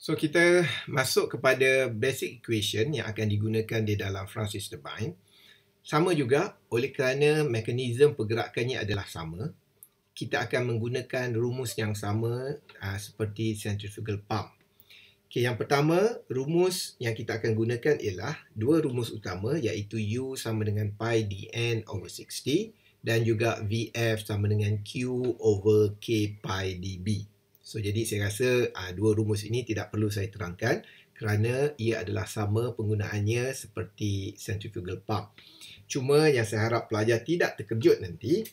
So kita masuk kepada basic equation yang akan digunakan di dalam Francis turbine. Sama juga, oleh kerana mekanisme pergerakannya adalah sama, kita akan menggunakan rumus yang sama seperti centrifugal pump. Okay, yang pertama, rumus yang kita akan gunakan ialah dua rumus utama iaitu U sama dengan pi dN over 60 dan juga VF sama dengan Q over K pi dB. So, jadi saya rasa dua rumus ini tidak perlu saya terangkan kerana ia adalah sama penggunaannya seperti centrifugal pump. Cuma yang saya harap pelajar tidak terkejut nanti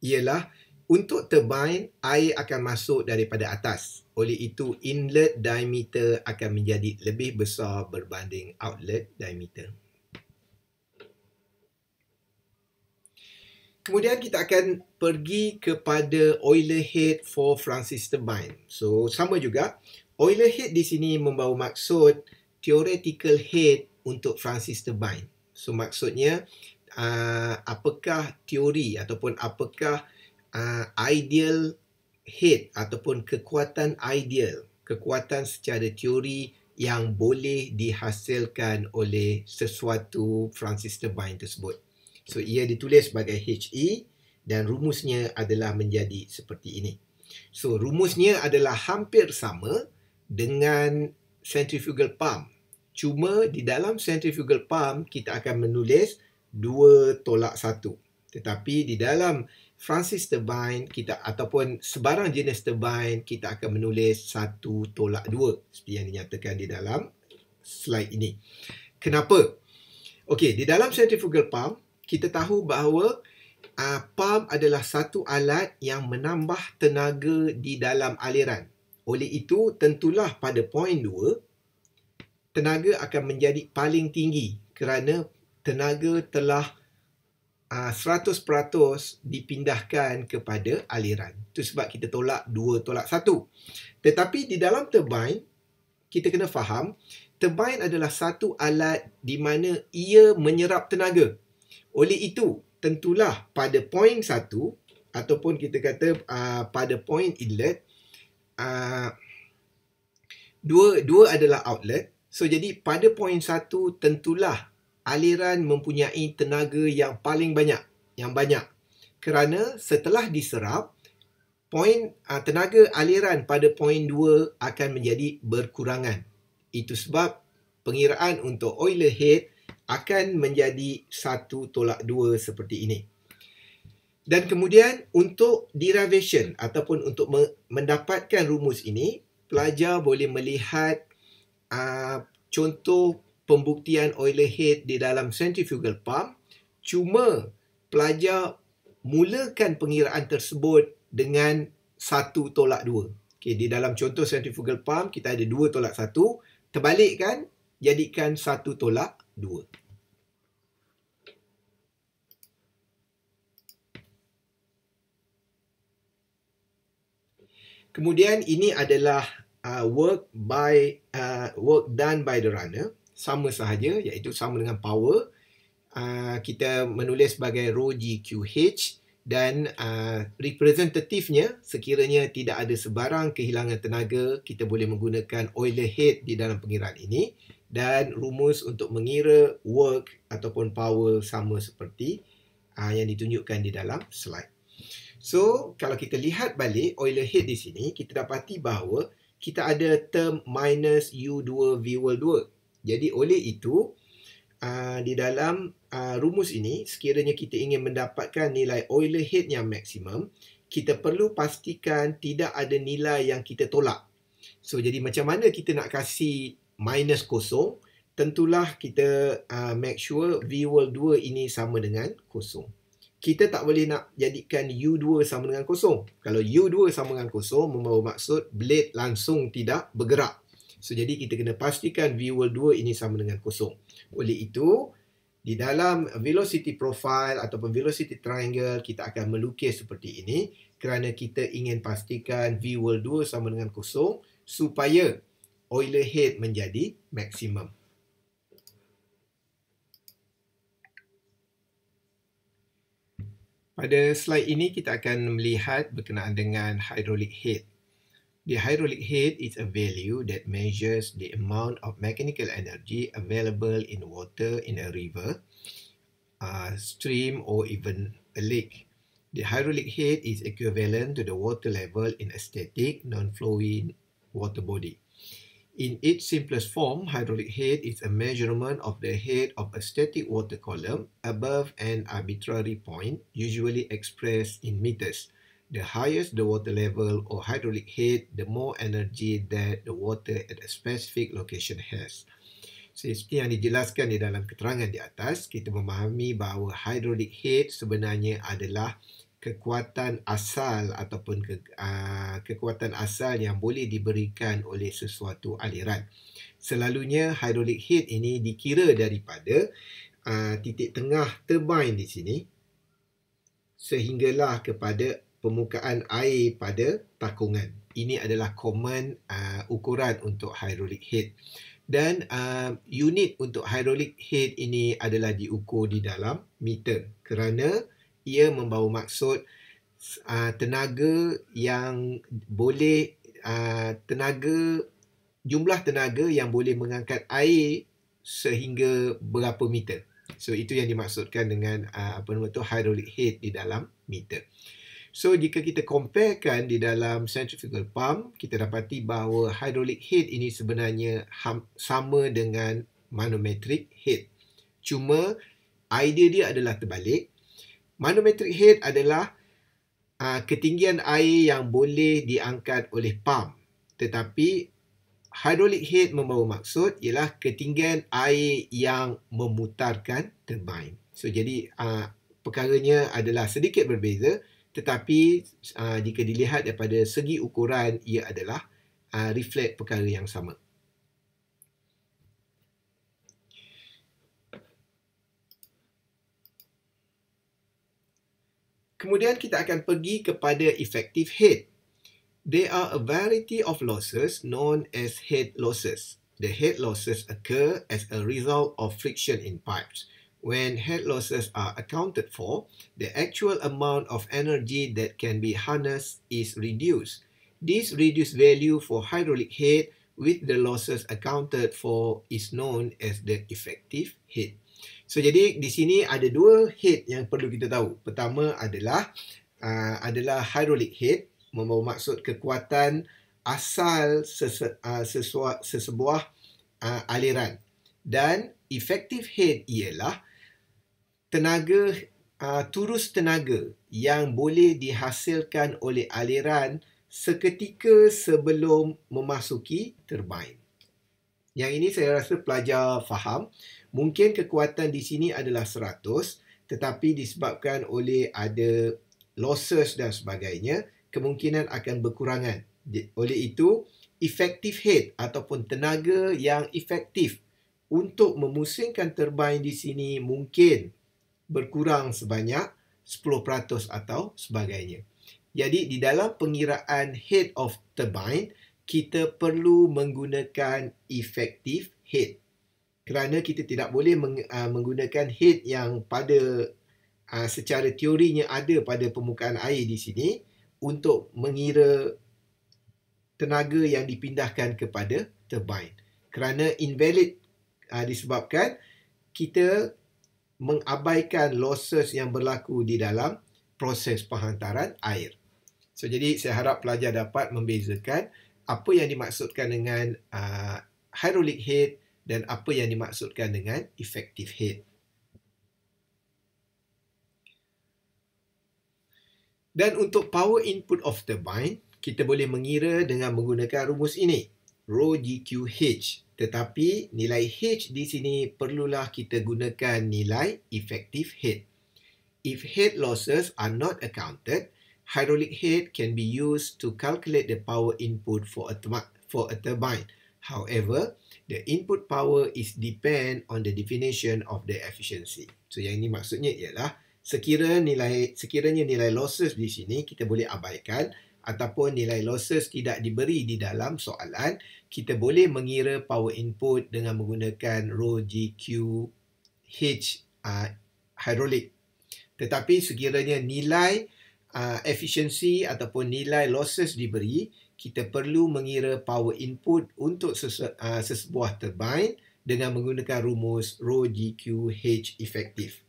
ialah untuk turbine, air akan masuk daripada atas. Oleh itu, inlet diameter akan menjadi lebih besar berbanding outlet diameter. Kemudian kita akan pergi kepada Euler head for Francis turbine. So, sama juga. Euler head di sini membawa maksud theoretical head untuk Francis turbine. So, maksudnya apakah teori ataupun apakah ideal head ataupun kekuatan ideal, kekuatan secara teori yang boleh dihasilkan oleh sesuatu Francis turbine tersebut. So, ia ditulis sebagai HE dan rumusnya adalah menjadi seperti ini. So, rumusnya adalah hampir sama dengan centrifugal pump. Cuma di dalam centrifugal pump, kita akan menulis 2 tolak 1. Tetapi di dalam Francis turbine kita ataupun sebarang jenis turbine kita akan menulis 1 tolak 2 seperti yang dinyatakan di dalam slide ini. Kenapa? Okey, di dalam centrifugal pump kita tahu bahawa pump adalah satu alat yang menambah tenaga di dalam aliran. Oleh itu, tentulah pada poin 2 tenaga akan menjadi paling tinggi kerana tenaga telah 100% dipindahkan kepada aliran. Itu sebab kita tolak 2 tolak 1. Tetapi di dalam turbine, kita kena faham, turbine adalah satu alat di mana ia menyerap tenaga. Oleh itu, tentulah pada poin 1, ataupun kita kata pada poin inlet, dua adalah outlet. So, jadi pada poin 1, tentulah aliran mempunyai tenaga yang paling banyak, kerana setelah diserap, tenaga aliran pada poin 2 akan menjadi berkurangan. Itu sebab pengiraan untuk Euler head akan menjadi 1 tolak 2 seperti ini. Dan kemudian untuk derivation ataupun untuk mendapatkan rumus ini, pelajar boleh melihat contoh pembuktian Euler head di dalam centrifugal pump. Cuma pelajar mulakan pengiraan tersebut dengan 1 tolak 2. Okay, di dalam contoh centrifugal pump kita ada 2 tolak 1. Terbalikkan, jadikan 1 tolak 2. Kemudian ini adalah work done by the runner. Sama sahaja, iaitu sama dengan power. Kita menulis sebagai rho GQH dan representatifnya sekiranya tidak ada sebarang kehilangan tenaga, kita boleh menggunakan Euler head di dalam pengiraan ini dan rumus untuk mengira work ataupun power sama seperti yang ditunjukkan di dalam slide. So, kalau kita lihat balik Euler head di sini, kita dapati bahawa kita ada term minus U2 V2. Jadi, oleh itu, di dalam rumus ini, sekiranya kita ingin mendapatkan nilai Euler head yang maksimum, kita perlu pastikan tidak ada nilai yang kita tolak. So, jadi macam mana kita nak kasih minus kosong? Tentulah kita make sure V2 ini sama dengan kosong. Kita tak boleh nak jadikan U2 sama dengan kosong. Kalau U2 sama dengan kosong, membawa maksud blade langsung tidak bergerak. So, jadi kita kena pastikan V2 ini sama dengan kosong. Oleh itu, di dalam velocity profile ataupun velocity triangle, kita akan melukis seperti ini kerana kita ingin pastikan V2 sama dengan kosong supaya Euler head menjadi maksimum. Pada slide ini kita akan melihat berkenaan dengan hydraulic head. The hydraulic head is a value that measures the amount of mechanical energy available in water in a river, stream, or even a lake. The hydraulic head is equivalent to the water level in a static, non-flowing water body. In its simplest form, hydraulic head is a measurement of the head of a static water column above an arbitrary point, usually expressed in meters. The higher the water level or hydraulic head, the more energy that the water at a specific location has. Seperti yang dijelaskan di dalam keterangan di atas, kita memahami bahawa hydraulic head sebenarnya adalah kekuatan asal ataupun kekuatan asal yang boleh diberikan oleh sesuatu aliran. Selalunya hydraulic head ini dikira daripada titik tengah turbine di sini sehinggalah kepada permukaan air pada takungan. Ini adalah common ukuran untuk hydraulic head. Dan unit untuk hydraulic head ini adalah diukur di dalam meter kerana ia membawa maksud tenaga yang boleh jumlah tenaga yang boleh mengangkat air sehingga berapa meter. So itu yang dimaksudkan dengan hydraulic head di dalam meter. So jika kita comparekan di dalam centrifugal pump, kita dapati bahawa hydraulic head ini sebenarnya sama dengan manometric head. Cuma idea dia adalah terbalik. Manometric head adalah ketinggian air yang boleh diangkat oleh pump. Tetapi hydraulic head membawa maksud ialah ketinggian air yang memutarkan turbine. So jadi perkaranya adalah sedikit berbeza. Tetapi jika dilihat daripada segi ukuran, ia adalah reflect perkara yang sama. Kemudian kita akan pergi kepada effective head. There are a variety of losses known as head losses. The head losses occur as a result of friction in pipes. When head losses are accounted for, the actual amount of energy that can be harnessed is reduced. This reduced value for hydraulic head with the losses accounted for is known as the effective head. So jadi di sini ada dua head yang perlu kita tahu. Pertama adalah hydraulic head, membawa maksud kekuatan asal sesebuah aliran. Dan effective head ialah tenaga, turus tenaga yang boleh dihasilkan oleh aliran seketika sebelum memasuki turbine. Yang ini saya rasa pelajar faham. Mungkin kekuatan di sini adalah 100, tetapi disebabkan oleh ada losses dan sebagainya, kemungkinan akan berkurangan. Oleh itu, effective head ataupun tenaga yang efektif untuk memusingkan turbine di sini mungkin berkurang sebanyak 10% atau sebagainya. Jadi di dalam pengiraan head of turbine, kita perlu menggunakan effective head. Kerana kita tidak boleh menggunakan head yang pada secara teorinya ada pada permukaan air di sini untuk mengira tenaga yang dipindahkan kepada turbine. Kerana invalid disebabkan kita mengabaikan losses yang berlaku di dalam proses penghantaran air. So jadi saya harap pelajar dapat membezakan apa yang dimaksudkan dengan hydraulic head dan apa yang dimaksudkan dengan effective head. Dan untuk power input of turbine, kita boleh mengira dengan menggunakan rumus ini, rho GQH. Tetapi nilai H di sini perlulah kita gunakan nilai effective head. If head losses are not accounted, hydraulic head can be used to calculate the power input for a turbine. However, the input power is depend on the definition of the efficiency. So yang ini maksudnya ialah sekiranya nilai losses di sini kita boleh abaikan ataupun nilai losses tidak diberi di dalam soalan, kita boleh mengira power input dengan menggunakan rho GQH hydraulic. Tetapi sekiranya nilai efficiency ataupun nilai losses diberi, kita perlu mengira power input untuk sesebuah turbine dengan menggunakan rumus rho GQ H efektif.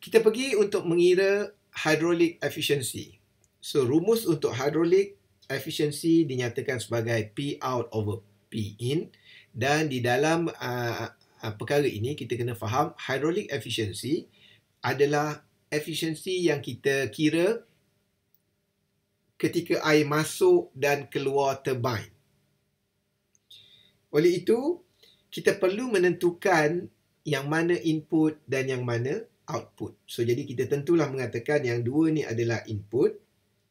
Kita pergi untuk mengira hydraulic efficiency. So, rumus untuk hydraulic efficiency dinyatakan sebagai P out over P in, dan di dalam perkara ini kita kena faham hydraulic efficiency adalah efisiensi yang kita kira ketika air masuk dan keluar turbine. Oleh itu, kita perlu menentukan yang mana input dan yang mana output. So, jadi kita tentulah mengatakan yang dua ni adalah input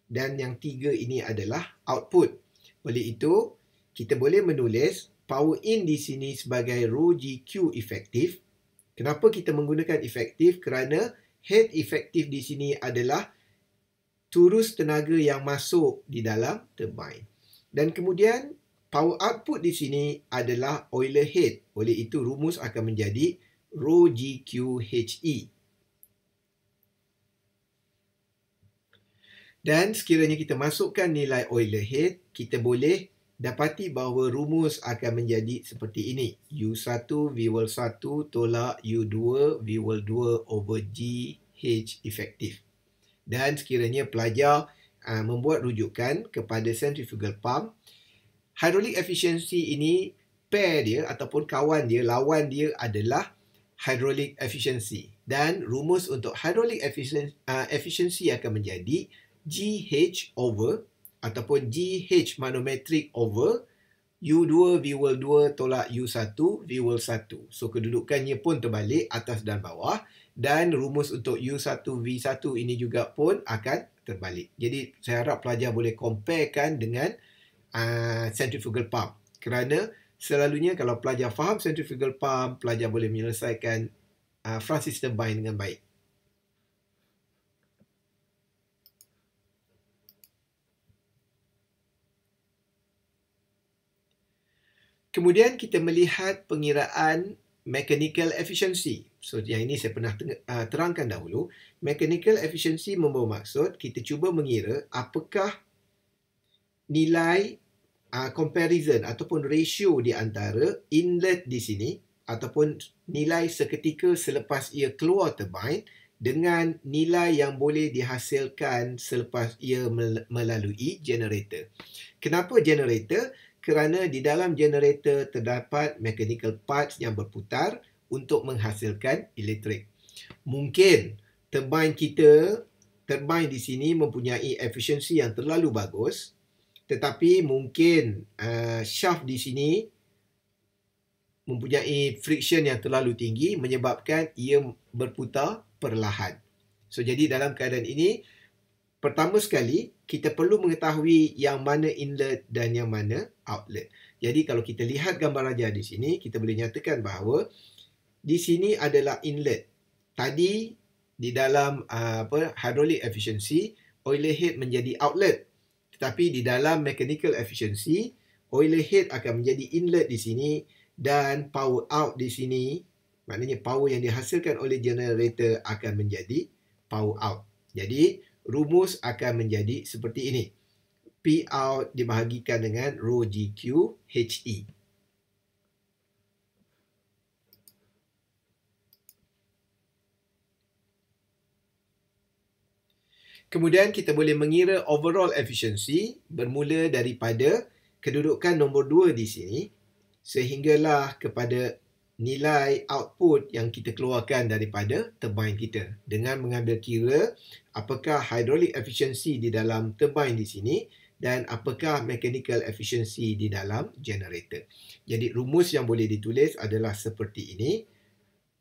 dan yang tiga ini adalah output. Oleh itu, kita boleh menulis power in di sini sebagai rho GQ efektif. Kenapa kita menggunakan efektif? Kerana head efektif di sini adalah turus tenaga yang masuk di dalam turbine. Dan kemudian power output di sini adalah oiler head. Oleh itu, rumus akan menjadi rho GQ HE. Dan sekiranya kita masukkan nilai oiler head, kita boleh dapati bahawa rumus akan menjadi seperti ini. U1 V1 tolak U2 V2 over GH efektif. Dan sekiranya pelajar membuat rujukan kepada centrifugal pump, hydraulic efficiency ini pair dia ataupun kawan dia, lawan dia adalah hydraulic efficiency. Dan rumus untuk hydraulic efficiency akan menjadi GH over ataupun GH manometric over U2 V2 tolak U1 V1. So, kedudukannya pun terbalik atas dan bawah, dan rumus untuk U1 V1 ini juga pun akan terbalik. Jadi, saya harap pelajar boleh comparekan dengan centrifugal pump. Kerana selalunya kalau pelajar faham centrifugal pump, pelajar boleh menyelesaikan Francis turbine dengan baik. Kemudian kita melihat pengiraan mechanical efficiency. So, yang ini saya pernah terangkan dahulu. Mechanical efficiency membawa maksud kita cuba mengira apakah nilai comparison ataupun ratio di antara inlet di sini ataupun nilai seketika selepas ia keluar turbine dengan nilai yang boleh dihasilkan selepas ia melalui generator. Kenapa generator? Kerana di dalam generator terdapat mechanical parts yang berputar untuk menghasilkan elektrik. Mungkin turbine di sini mempunyai efisiensi yang terlalu bagus, tetapi mungkin shaft di sini mempunyai friction yang terlalu tinggi menyebabkan ia berputar perlahan. So, jadi dalam keadaan ini, pertama sekali, kita perlu mengetahui yang mana inlet dan yang mana outlet. Jadi, kalau kita lihat gambar raja di sini, kita boleh nyatakan bahawa di sini adalah inlet. Tadi, di dalam hydraulic efficiency, oiler head menjadi outlet. Tetapi di dalam mechanical efficiency, oiler head akan menjadi inlet di sini dan power out di sini, maknanya power yang dihasilkan oleh generator akan menjadi power out. Jadi, rumus akan menjadi seperti ini. P out dibahagikan dengan rho GQ HE. Kemudian kita boleh mengira overall efficiency bermula daripada kedudukan nombor 2 di sini sehinggalah kepada nilai output yang kita keluarkan daripada turbine kita dengan mengambil kira apakah hydraulic efficiency di dalam turbine di sini dan apakah mechanical efficiency di dalam generator. Jadi rumus yang boleh ditulis adalah seperti ini.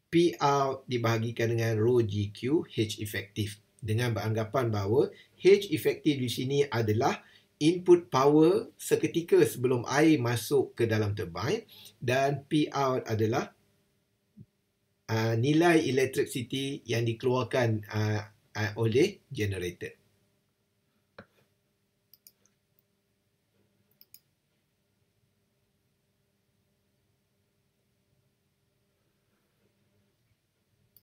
P out dibahagikan dengan rho GQ H efektif dengan beranggapan bahawa H efektif di sini adalah input power seketika sebelum air masuk ke dalam turbine dan P out adalah nilai electricity yang dikeluarkan oleh generator.